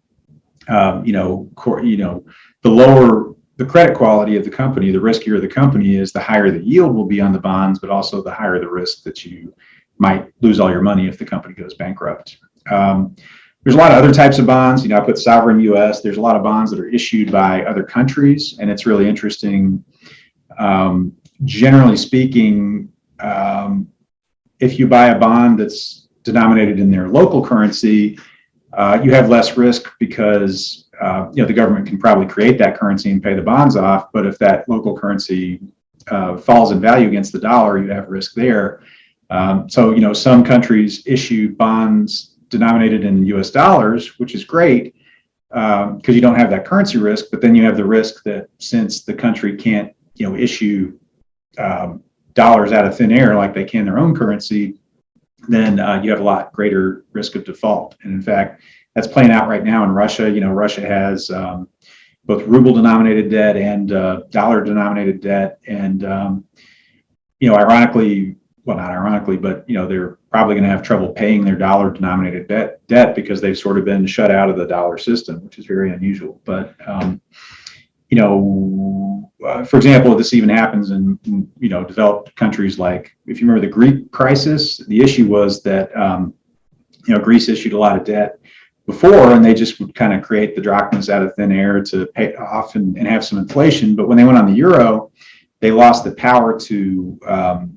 Speaker 1: the lower the credit quality of the company, the riskier the company is, the higher the yield will be on the bonds, but also the higher the risk that you might lose all your money if the company goes bankrupt. There's a lot of other types of bonds. I put sovereign U.S. There's a lot of bonds that are issued by other countries, and it's really interesting. Generally speaking, if you buy a bond that's denominated in their local currency, you have less risk because the government can probably create that currency and pay the bonds off. But if that local currency falls in value against the dollar, you have risk there. So some countries issue bonds denominated in US dollars, which is great because you don't have that currency risk. But then you have the risk that since the country can't issue dollars out of thin air like they can their own currency, then you have a lot greater risk of default. And in fact, that's playing out right now in Russia. Russia has both ruble-denominated debt and dollar-denominated debt. And, ironically, well, not ironically, but, they're probably going to have trouble paying their dollar-denominated debt because they've sort of been shut out of the dollar system, which is very unusual. But, for example, this even happens in, developed countries like, if you remember the Greek crisis, the issue was that, Greece issued a lot of debt before, and they just would kind of create the drachmas out of thin air to pay off and have some inflation. But when they went on the euro, they lost the power to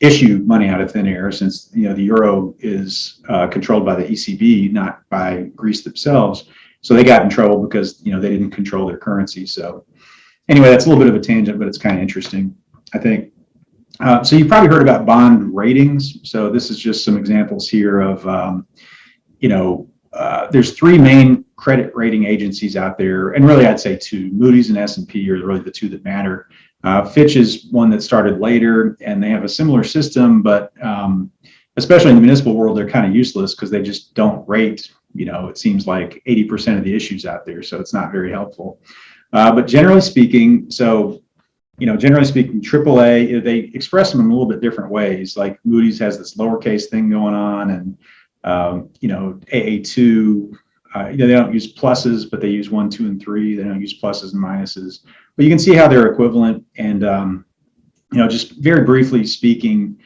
Speaker 1: issue money out of thin air, since the euro is controlled by the ECB, not by Greece themselves. So they got in trouble because they didn't control their currency. So anyway, that's a little bit of a tangent, but it's kind of interesting, I think. So you probably heard about bond ratings. So this is just some examples here of there's three main credit rating agencies out there, and really I'd say two. Moody's and S&P are really the two that matter. Fitch is one that started later, and they have a similar system, but especially in the municipal world, they're kind of useless because they just don't rate. It seems like 80% of the issues out there, so it's not very helpful. But generally speaking, AAA, they express them in a little bit different ways. Like Moody's has this lowercase thing going on, and AA2, they don't use pluses, but they use 1, 2, and 3. They don't use pluses and minuses. But you can see how they're equivalent. And just very briefly speaking,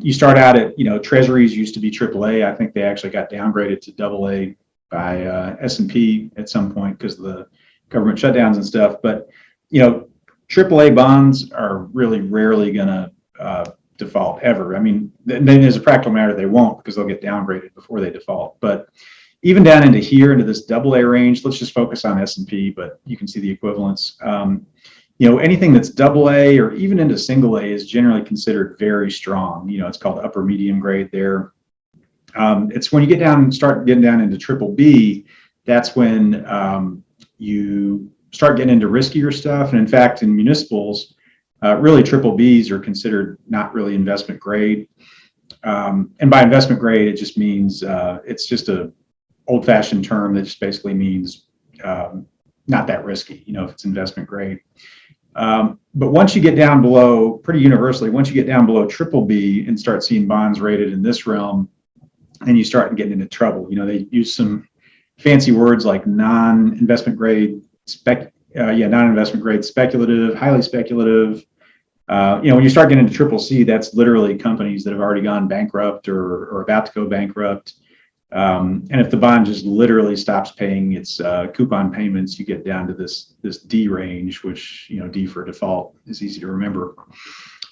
Speaker 1: you start out at treasuries used to be AAA. I think they actually got downgraded to AA by S&P at some point because of the government shutdowns and stuff. But AAA bonds are really rarely going to default ever. I mean, then as a practical matter, they won't, because they'll get downgraded before they default. But even down into this AA range, let's just focus on S&P, but you can see the equivalence. Anything that's AA or even into single A is generally considered very strong. It's called upper medium grade there. It's when you start getting down into triple B, that's when you start getting into riskier stuff. And in fact, in municipals, really triple Bs are considered not really investment grade. And by investment grade, it just means it's just a old-fashioned term that just basically means not that risky, if it's investment grade. But once you get down below, pretty universally, once you get down below triple B and start seeing bonds rated in this realm, then you start getting into trouble. They use some fancy words like non-investment grade, non-investment grade speculative, highly speculative. When you start getting into triple C, that's literally companies that have already gone bankrupt or about to go bankrupt. And if the bond just literally stops paying its coupon payments, you get down to this D range, which, D for default is easy to remember.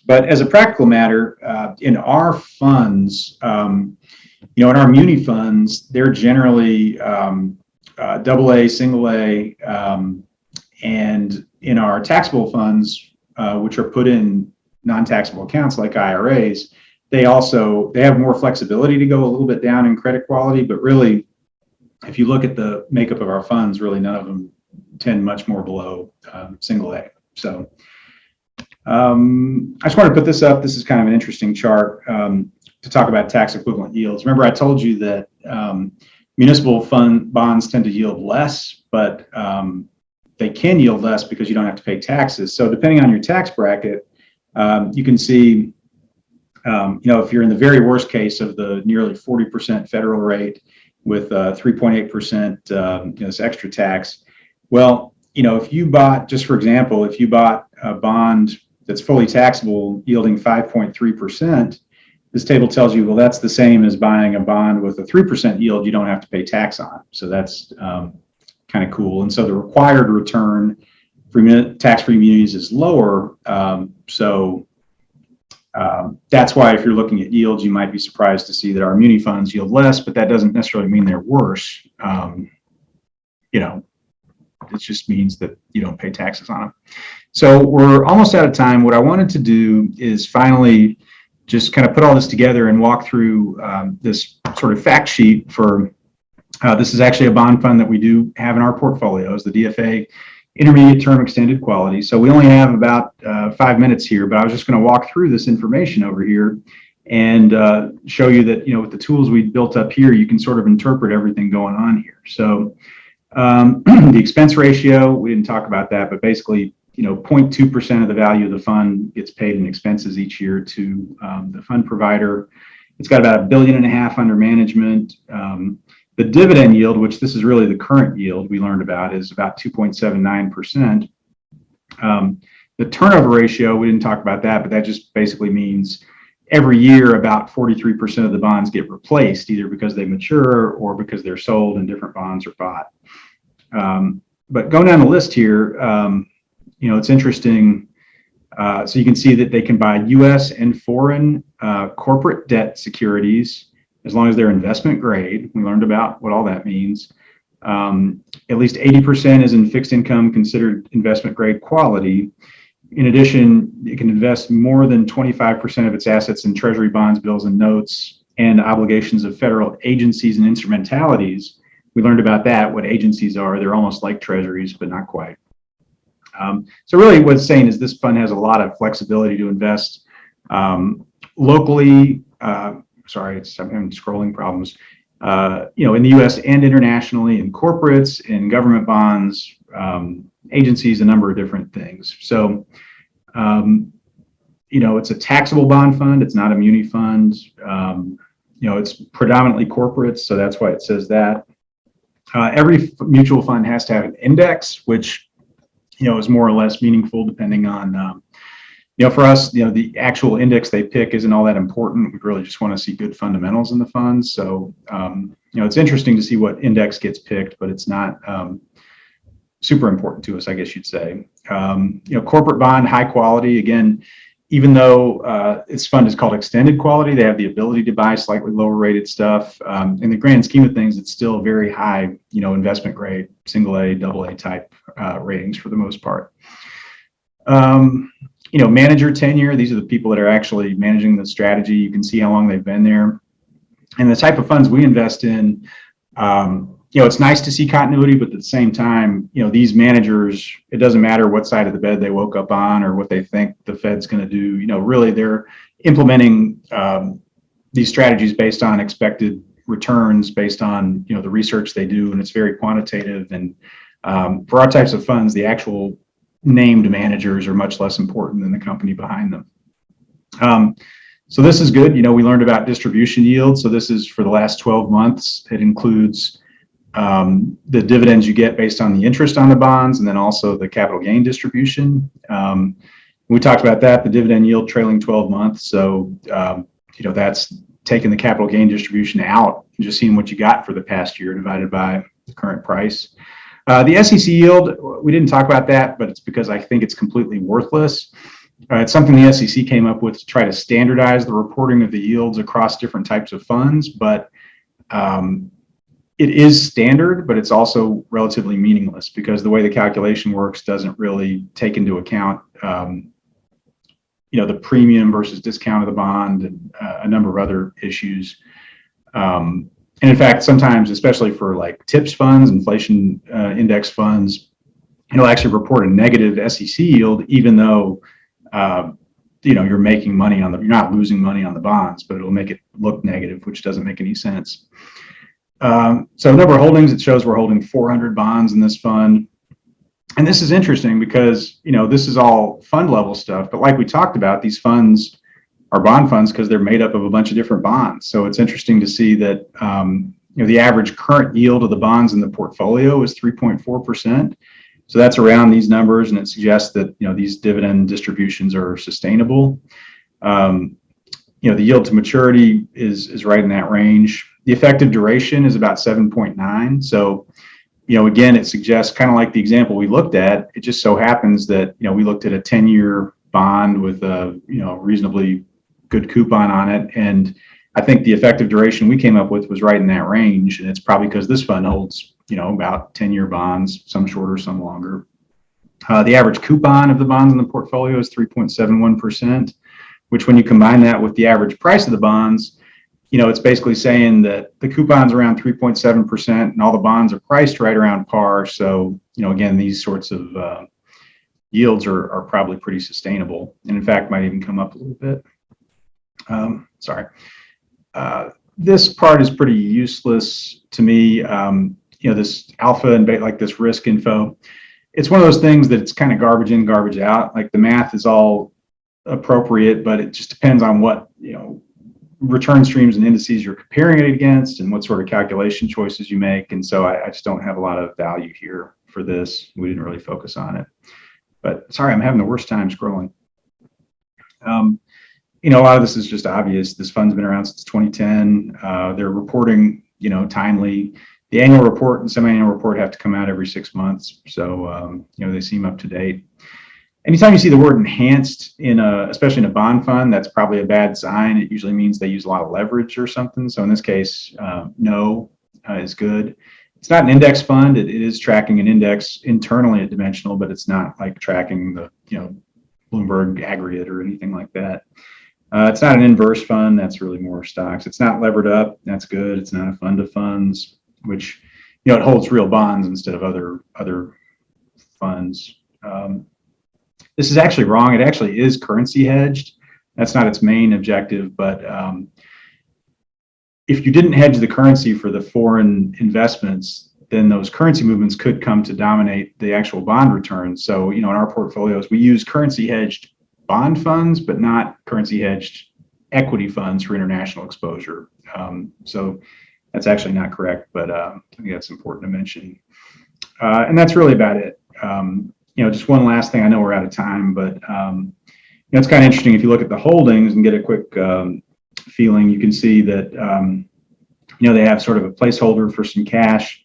Speaker 1: But as a practical matter, in our funds, in our muni funds, they're generally AA, single A, And in our taxable funds, which are put in non-taxable accounts like IRAs, they have more flexibility to go a little bit down in credit quality, but really, if you look at the makeup of our funds, really none of them tend much more below single A. So I just want to put this up. This is kind of an interesting chart to talk about tax equivalent yields. Remember, I told you that municipal fund bonds tend to yield less, but they can yield less because you don't have to pay taxes. So depending on your tax bracket, you can see, if you're in the very worst case of the nearly 40% federal rate with 3.8% this extra tax, well, if you bought, just for example, if you bought a bond that's fully taxable yielding 5.3%, this table tells you, well, that's the same as buying a bond with a 3% yield you don't have to pay tax on. So that's kind of cool. And so the required return for tax-free munis is lower. That's why if you're looking at yields, you might be surprised to see that our muni funds yield less, but that doesn't necessarily mean they're worse. It just means that you don't pay taxes on them. So we're almost out of time. What I wanted to do is finally just kind of put all this together and walk through this sort of fact sheet for, this is actually a bond fund that we do have in our portfolios, the DFA Intermediate Term Extended Quality. So we only have about 5 minutes here, but I was just going to walk through this information over here and show you that, with the tools we built up here, you can sort of interpret everything going on here. So the expense ratio, we didn't talk about that, but basically, 0.2% of the value of the fund gets paid in expenses each year to the fund provider. It's got about $1.5 billion under management. The dividend yield, which this is really the current yield we learned about, is about 2.79%. The turnover ratio, we didn't talk about that, but that just basically means every year about 43% of the bonds get replaced, either because they mature or because they're sold and different bonds are bought. But going down the list here, it's interesting. So you can see that they can buy U.S. and foreign corporate debt securities as long as they're investment grade. We learned about what all that means. At least 80% is in fixed income considered investment grade quality. In addition, it can invest more than 25% of its assets in treasury bonds, bills, and notes, and obligations of federal agencies and instrumentalities. We learned about that, what agencies are. They're almost like treasuries, but not quite. So really what it's saying is this fund has a lot of flexibility to invest locally. I'm having scrolling problems. In the U.S. and internationally, in corporates, in government bonds, agencies, a number of different things. So, it's a taxable bond fund. It's not a muni fund. It's predominantly corporates, so that's why it says that. Every mutual fund has to have an index, which is more or less meaningful depending on, for us, the actual index they pick isn't all that important. We really just want to see good fundamentals in the funds. So, it's interesting to see what index gets picked, but it's not super important to us, I guess you'd say. Corporate bond, high quality. Again, even though its fund is called extended quality, they have the ability to buy slightly lower rated stuff. In the grand scheme of things, it's still very high, investment grade, single A, double A type ratings for the most part. Manager tenure, these are the people that are actually managing the strategy. You can see how long they've been there. And the type of funds we invest in, it's nice to see continuity, but at the same time, these managers, it doesn't matter what side of the bed they woke up on or what they think the Fed's going to do. Really, they're implementing these strategies based on expected returns, based on, the research they do, and it's very quantitative. And for our types of funds, the actual named managers are much less important than the company behind them. So this is good. We learned about distribution yield. So this is for the last 12 months. It includes the dividends you get based on the interest on the bonds, and then also the capital gain distribution. We talked about that, the dividend yield trailing 12 months. So, that's taking the capital gain distribution out and just seeing what you got for the past year divided by the current price. The SEC yield, we didn't talk about that, but it's because I think it's completely worthless. It's something the SEC came up with to try to standardize the reporting of the yields across different types of funds, but it is standard, but it's also relatively meaningless because the way the calculation works doesn't really take into account, the premium versus discount of the bond and a number of other issues. And in fact, sometimes, especially for like TIPS funds, inflation index funds, it'll actually report a negative SEC yield, even though you're making money you're not losing money on the bonds, but it'll make it look negative, which doesn't make any sense. So number of holdings, it shows we're holding 400 bonds in this fund. And this is interesting because, this is all fund level stuff, but like we talked about, these funds are bond funds because they're made up of a bunch of different bonds. So it's interesting to see that, the average current yield of the bonds in the portfolio is 3.4%. So that's around these numbers, and it suggests that, these dividend distributions are sustainable. The yield to maturity is right in that range. The effective duration is about 7.9. So, again, it suggests kind of like the example we looked at. It just so happens that, we looked at a 10-year bond with a, reasonably good coupon on it. And I think the effective duration we came up with was right in that range. And it's probably because this fund holds, about 10-year bonds, some shorter, some longer. The average coupon of the bonds in the portfolio is 3.71%, which when you combine that with the average price of the bonds, it's basically saying that the coupon's around 3.7% and all the bonds are priced right around par. So, again, these sorts of yields are probably pretty sustainable, and in fact might even come up a little bit. This part is pretty useless to me. This alpha and beta, like this risk info, it's one of those things that it's kind of garbage in, garbage out. Like the math is all appropriate, but it just depends on what, return streams and indices you're comparing it against and what sort of calculation choices you make. And so I just don't have a lot of value here for this. We didn't really focus on it. But sorry, I'm having the worst time scrolling. A lot of this is just obvious. This fund's been around since 2010. They're reporting, timely. The annual report and semi-annual report have to come out every 6 months. So, they seem up to date. Anytime you see the word enhanced especially in a bond fund, that's probably a bad sign. It usually means they use a lot of leverage or something. So in this case, no is good. It's not an index fund. It is tracking an index internally at Dimensional, but it's not like tracking the, Bloomberg aggregate or anything like that. It's not an inverse fund. That's really more stocks. It's not levered up. That's good. It's not a fund of funds, which, it holds real bonds instead of other funds. This is actually wrong. It actually is currency hedged. That's not its main objective, but if you didn't hedge the currency for the foreign investments, then those currency movements could come to dominate the actual bond returns. So, in our portfolios, we use currency hedged bond funds, but not currency hedged equity funds for international exposure. So that's actually not correct, but I think that's important to mention. And that's really about it. Just one last thing. I know we're out of time, but it's kind of interesting. If you look at the holdings and get a quick feeling, you can see that they have sort of a placeholder for some cash.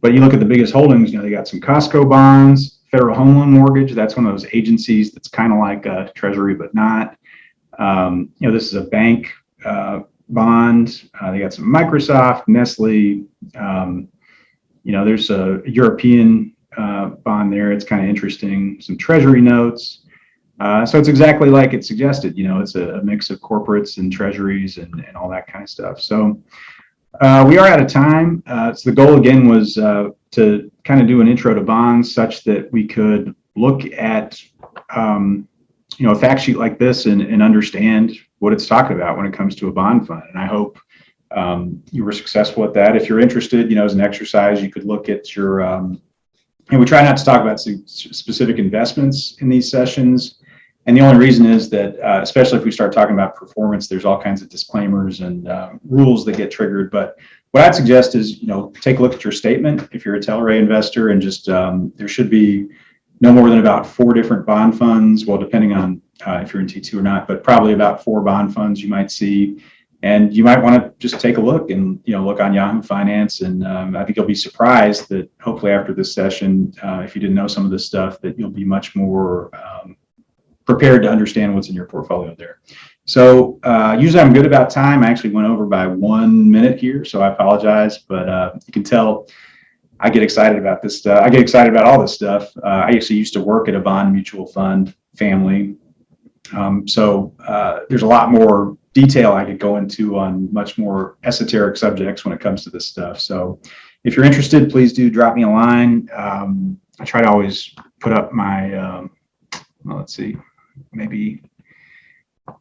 Speaker 1: But you look at the biggest holdings. They got some Costco bonds, Federal Home Loan Mortgage. That's one of those agencies that's kind of like a Treasury, but not. This is a bank bond. They got some Microsoft, Nestle. There's a European bond there. It's kind of interesting. Some Treasury notes. So it's exactly like it suggested. It's a mix of corporates and treasuries and all that kind of stuff. So we are out of time. So the goal again was to kind of do an intro to bonds such that we could look at a fact sheet like this and understand what it's talking about when it comes to a bond fund. And I hope you were successful at that. If you're interested, as an exercise, you could look at your, and we try not to talk about specific investments in these sessions. And the only reason is that, especially if we start talking about performance, there's all kinds of disclaimers and rules that get triggered. But what I'd suggest is, take a look at your statement if you're a Telarray investor, and just there should be no more than about 4 different bond funds. Well, depending on if you're in T2 or not, but probably about 4 bond funds you might see. And you might want to just take a look and look on Yahoo Finance. And I think you'll be surprised that hopefully after this session, if you didn't know some of this stuff, that you'll be much more prepared to understand what's in your portfolio there. So usually I'm good about time. I actually went over by 1 minute here, so I apologize, but you can tell I get excited about this stuff. I get excited about all this stuff. I actually used to work at a bond mutual fund family. So there's a lot more detail I could go into on much more esoteric subjects when it comes to this stuff. So if you're interested, please do drop me a line. I try to always put up my, well, let's see, maybe, let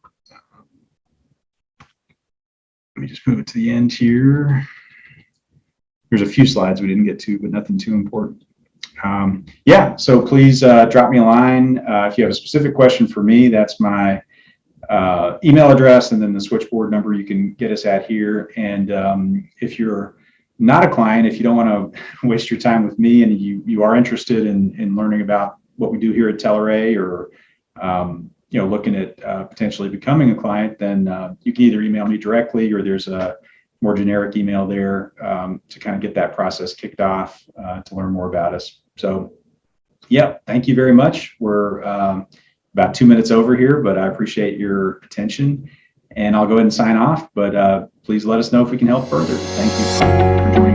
Speaker 1: me just move it to the end here. There's a few slides we didn't get to, but nothing too important. Yeah, so please drop me a line. If you have a specific question for me, that's my email address and then the switchboard number you can get us at here. And if you're not a client, if you don't want to waste your time with me and you are interested in learning about what we do here at Telarray, or looking at potentially becoming a client, then you can either email me directly, or there's a more generic email there to kind of get that process kicked off to learn more about us. So yeah, thank you very much. We're about 2 minutes over here, but I appreciate your attention, and I'll go ahead and sign off, but please let us know if we can help further. Thank you for joining.